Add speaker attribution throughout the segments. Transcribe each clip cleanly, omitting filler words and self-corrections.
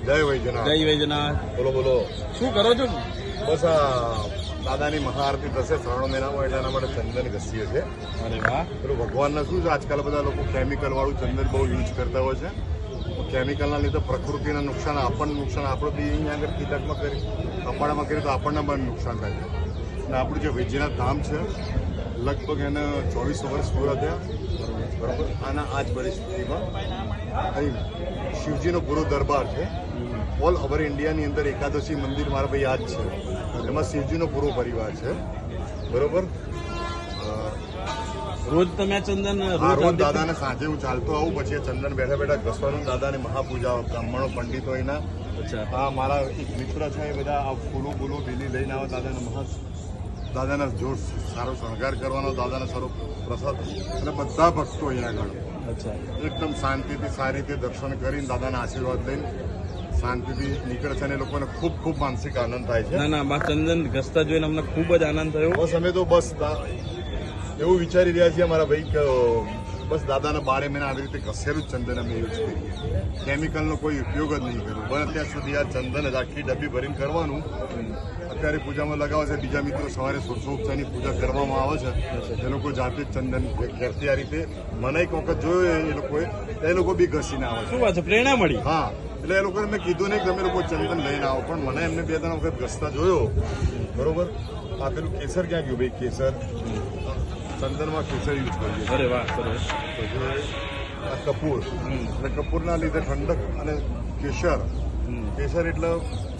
Speaker 1: જય વૈજનાથ.
Speaker 2: જય વૈજનાથ.
Speaker 1: બોલો બોલો.
Speaker 2: શું કરો છો?
Speaker 1: બસ આ દાદાની મહાઆરતી થશે શ્રાવણ મહિનામાં એટલે એના માટે ચંદન ઘસીએ છે.
Speaker 2: અરે વાહ.
Speaker 1: પેલું ભગવાનના શું છે, આજકાલ બધા લોકો કેમિકલ વાળું ચંદન બહુ યુઝ કરતા હોય છે. કેમિકલના લીધે પ્રકૃતિને નુકસાન, આપણને નુકસાન, આપણે બી અહીંયા આગળ તિલકમાં કરી કપાળામાં કરીએ તો આપણને પણ નુકસાન થાય છે. અને આપણું જે વૈજનાથ ધામ છે લગભગ એને 24 વર્ષ પૂરા થયા બરાબર. આના આ જ પરિસ્થિતિમાં અહીં શિવજીનો પૂરો દરબાર છે. ઓલ ઓવર ઇન્ડિયાની અંદર એકાદશી મંદિર મારા ભાઈ આ જ છે. એમાં શિવજીનો પૂરો પરિવાર છે બરોબર.
Speaker 2: રોજ તમે ચંદન
Speaker 1: રોજ દાદાને સાંજે હું ચાલતો આવું, પછી ચંદન બેઠા બેઠા ઘસવાનું. દાદાની મહાપૂજા, બ્રાહ્મણો પંડિતો એના. હા, મારા એક મિત્ર છે, એ બધા આ ફૂલો ફૂલો ભીલી લઈને આવે. દાદાના જોર સારો શણગાર કરવાનો, દાદાને સારો પ્રસાદ, અને બધા ભક્તો અહીંયા આગળ એકદમ શાંતિથી સારી રીતે દર્શન કરીને દાદાના આશીર્વાદ લઈને શાંતિથી નીકળે છે. અને એ લોકોને ખૂબ ખૂબ માનસિક આનંદ થાય છે.
Speaker 2: ના ના, ચંદન ઘસતા જોઈને અમને ખૂબ જ આનંદ થયો.
Speaker 1: બસ અમે તો બસ એવું વિચારી રહ્યા છીએ મારા ભાઈ કે બસ દાદાના 12 મહિના આવી રીતે ઘસેલું જ ચંદન અમે યુઝ કરીએ. કેમિકલનો કોઈ ઉપયોગ જ નહીં કરવો. બને ત્યાં સુધી આ ચંદન જ આખી ડબ્બી ભરીને કરવાનું. અત્યારે પૂજામાં લગાવે છે, બીજા મિત્રો સવારે સોળસોપચારની પૂજા કરવામાં આવે છે. એ લોકો જાતે જ ચંદન ઘેરથી આ રીતે મને એક વખત જોયો એ લોકોએ, એ લોકો બી ઘસીને આવે છે.
Speaker 2: શું વાત છે, પ્રેરણા મળી.
Speaker 1: હા, એટલે એ લોકોને મેં કીધું નહીં કે તમે લોકો ચંદન લઈને આવો, પણ મને એમને 2-3 વખત ઘસતા જોયો બરોબર. આ પેલું કેસર ક્યાં ગયું ભાઈ? કેસર ચંદનમાં કેસર યુઝ કરીએ.
Speaker 2: અરે વાહ, સરસ.
Speaker 1: આ કપૂર, એટલે કપૂરના લીધે ઠંડક, અને કેસર એટલે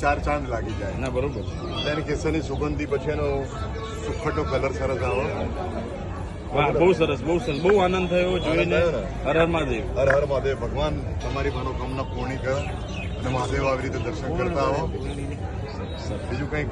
Speaker 1: 4 ચાંદ લાગી જાય.
Speaker 2: ના બરોબર.
Speaker 1: એટલે કેસરની સુગંધી, પછી એનો સુખટો કલર સરસ આવે.
Speaker 2: વાહ, બહુ સરસ, બહુ સરસ, બહુ આનંદ થયો જોઈને. હર હર મહાદેવ.
Speaker 1: હર હર મહાદેવ. ભગવાન તમારી મનોકામના પૂર્ણ કરે અને મહાદેવ આવી રીતે દર્શન કરતા આવો. બીજું કંઈ